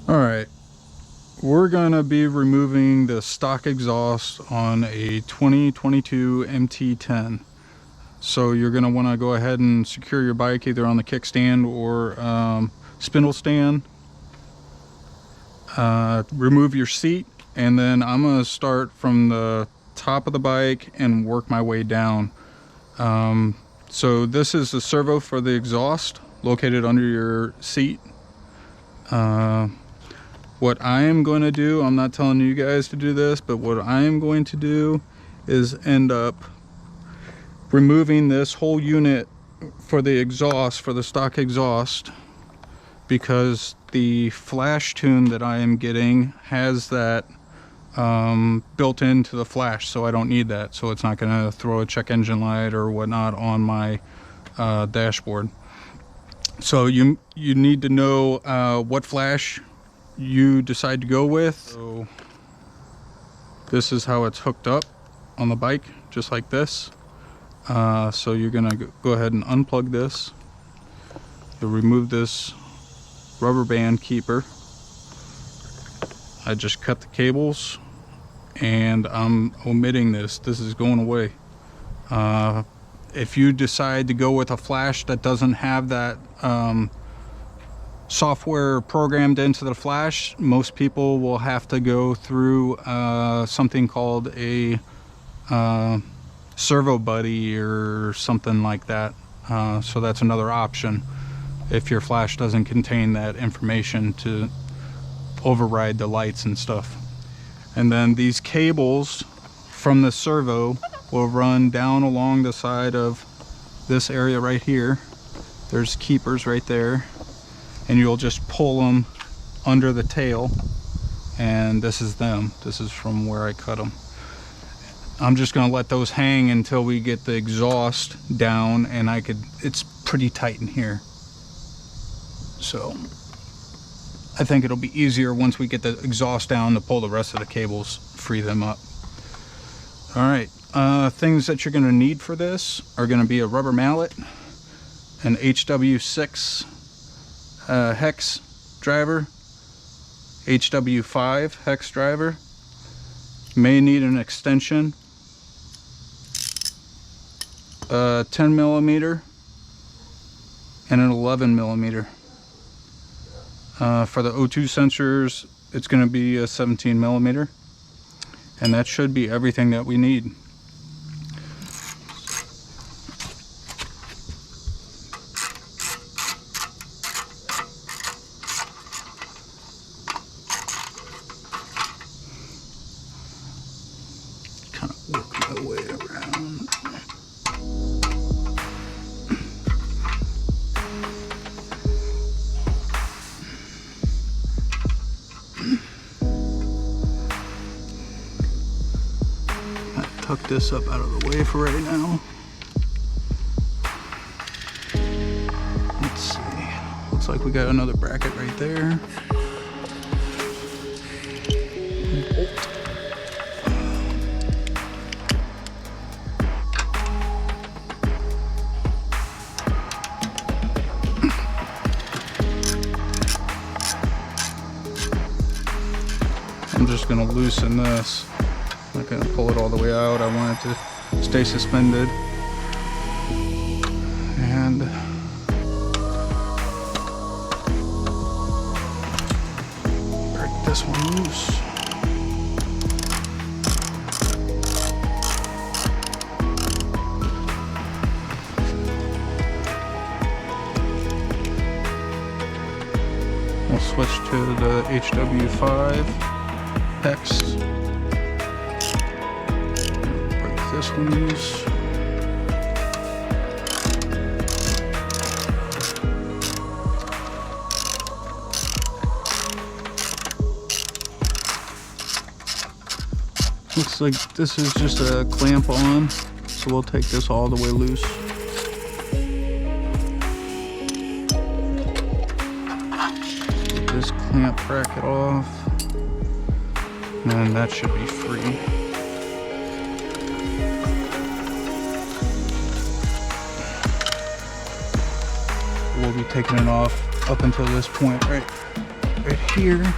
All right, we're gonna be removing the stock exhaust on a 2022 MT10. So you're gonna wanna go ahead and secure your bike either on the kickstand or spindle stand. Remove your seat, and then I'm gonna start from the top of the bike and work my way down. So this is the servo for the exhaust located under your seat. What I am going to do, I'm not telling you guys to do this, but what I am going to do is end up removing this whole unit for the exhaust, for the stock exhaust, because the flash tune that I am getting has that built into the flash, so I don't need that. So it's not going to throw a check engine light or whatnot on my dashboard. So you need to know what flash you decide to go with. So this is how it's hooked up on the bike, just like this. So you're gonna go ahead and unplug this. You'll remove this rubber band keeper. I just cut the cables and I'm omitting this. This is going away. If you decide to go with a flash that doesn't have that software programmed into the flash, most people will have to go through something called a servo buddy or something like that. So that's another option if your flash doesn't contain that information to override the lights and stuff. And then these cables from the servo will run down along the side of this area right here. There's keepers right there, and you'll just pull them under the tail, and this is them. This is from where I cut them. I'm just gonna let those hang until we get the exhaust down, and it's pretty tight in here. So I think it'll be easier once we get the exhaust down to pull the rest of the cables, free them up. All right, things that you're gonna need for this are gonna be a rubber mallet, an HW6 hex driver, HW5 hex driver. May need an extension, 10 millimeter and an 11 millimeter. For the O2 sensors, it's going to be a 17 millimeter, and that should be everything that we need. Kind of work my way around. Tuck this up out of the way for right now. Let's see. Looks like we got another bracket right there. I'm just going to loosen this. I'm not going to pull it all the way out. I want it to stay suspended. And break this one loose. We'll switch to the HW5 hex. This one loose. Looks like this is just a clamp on, so we'll take this all the way loose. Get this clamp bracket off, and that should be free. We'll be taking it off up until this point, right? right here.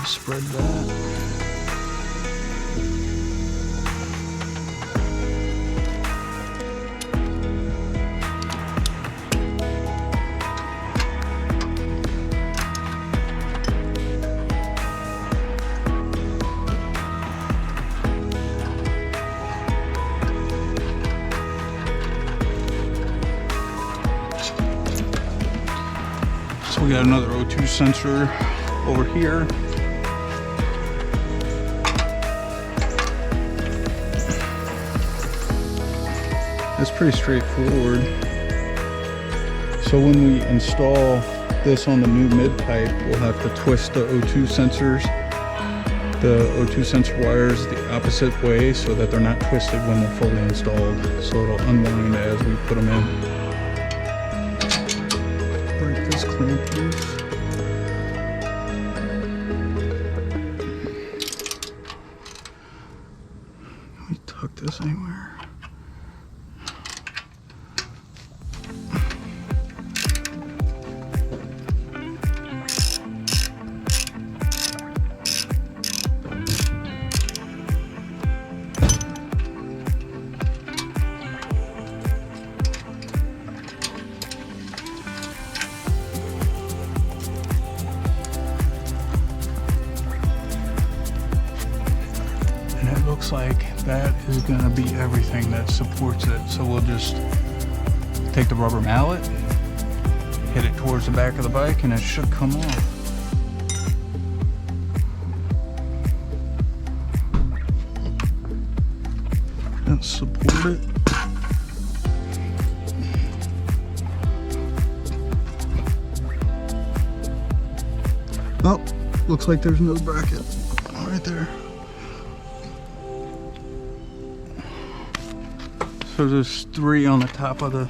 Spread that. So we got another O2 sensor over here. It's pretty straightforward. So when we install this on the new mid pipe, we'll have to twist the O2 sensors, the O2 sensor wires the opposite way so that they're not twisted when they're fully installed. So it'll unwind as we put them in. Break this clamp loose. Can we tuck this anywhere? Looks like that is going to be everything that supports it. So we'll just take the rubber mallet, hit it towards the back of the bike, and it should come off. And support it. Oh, looks like there's another bracket right there. So there's 3 on the top of the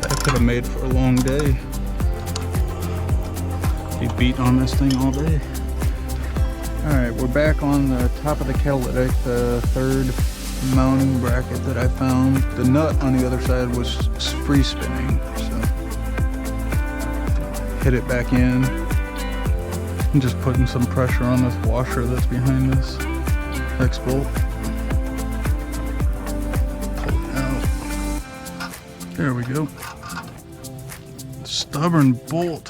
that could have made for a long day. Be beating on this thing all day. Alright, we're back on the top of the catalytic, the 3rd mounting bracket that I found. The nut on the other side was free spinning, so hit it back in. I'm just putting some pressure on this washer that's behind this X bolt. Pull it out. There we go. Stubborn bolt.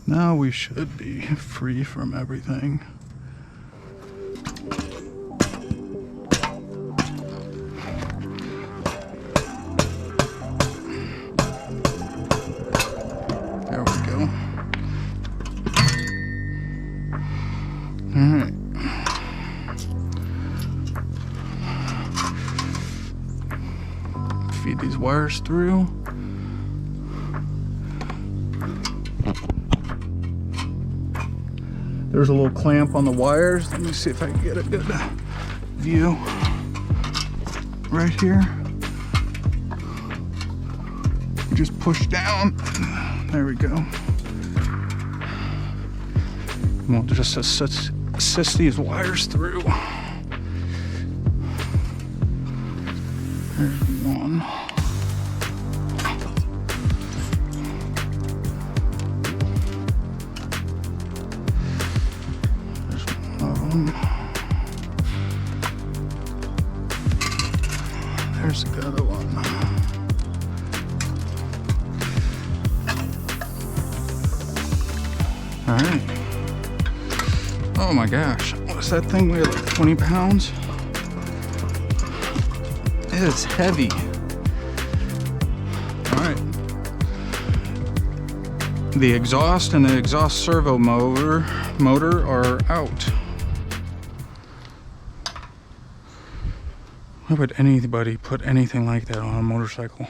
Now we should be free from everything. There we go. All right. Feed these wires through. There's a little clamp on the wires. Let me see if I can get a good view right here. Just push down. There we go. And we'll just assist these wires through. There's one. There's the other one. All right. Oh my gosh. What's that thing weigh, like 20 pounds? It's heavy. All right. The exhaust and the exhaust servo motor are out. Why would anybody put anything like that on a motorcycle?